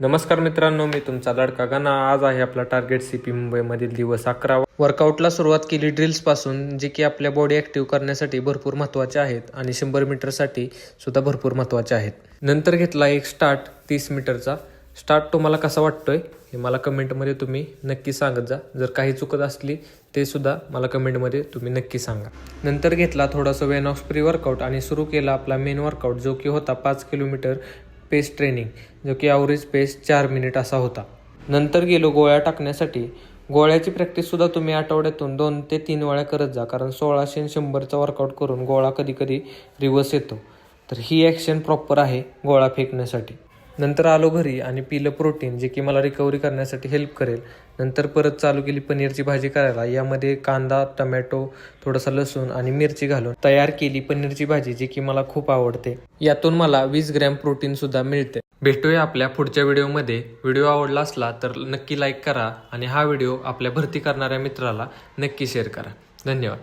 नमस्कार मित्रांनो, मी तुमचा लाडका गाणा. आज आहे आपला टार्गेट CP मुंबईमधील दिवस 11. वर्कआउटला सुरुवात केली ड्रिल्सपासून, जे की आपल्या बॉडी ॲक्टिव्ह करण्यासाठी भरपूर महत्त्वाचे आहेत आणि 100 मीटरसाठी सुद्धा भरपूर महत्त्वाचे आहेत. नंतर घेतला एक स्टार्ट 30 मीटरचा. स्टार्ट तुम्हाला कसा वाटतोय हे मला कमेंटमध्ये तुम्ही नक्की सांगत जा. जर काही चुकत असली ते सुद्धा मला कमेंटमध्ये तुम्ही नक्की सांगा. नंतर घेतला थोडासा वेनॉक्स प्री वर्कआउट आणि सुरू केला आपला मेन वर्कआउट, जो की होता 5 किलोमीटर पेस ट्रेनिंग, जो की ॲव्हरेज पेस 4 मिनिट असा होता. नंतर गेलो गोळ्या टाकण्यासाठी. गोळ्याची प्रॅक्टिससुद्धा तुम्ही आठवड्यातून 2 ते 3 वेळा करत जा, कारण 1600 आणि 100चा वर्कआउट करून गोळा कधी कधी रिवर्स येतो. तर ही ॲक्शन प्रॉपर आहे गोळा फेकण्यासाठी. नंतर आलो घरी आणि पिलं प्रोटीन, जे की मला रिकव्हरी करण्यासाठी हेल्प करेल. नंतर परत चालू केली पनीरची भाजी करायला. यामध्ये कांदा, टमॅटो, थोडासा लसूण आणि मिरची घालून तयार केली पनीरची भाजी, जी की मला खूप आवडते. यातून मला 20 ग्रॅम प्रोटीन सुद्धा मिळते. भेटूया आपल्या पुढच्या व्हिडिओमध्ये. व्हिडिओ आवडला असला तर नक्की लाईक करा आणि हा व्हिडिओ आपल्या भरती करणाऱ्या मित्राला नक्की शेअर करा. धन्यवाद.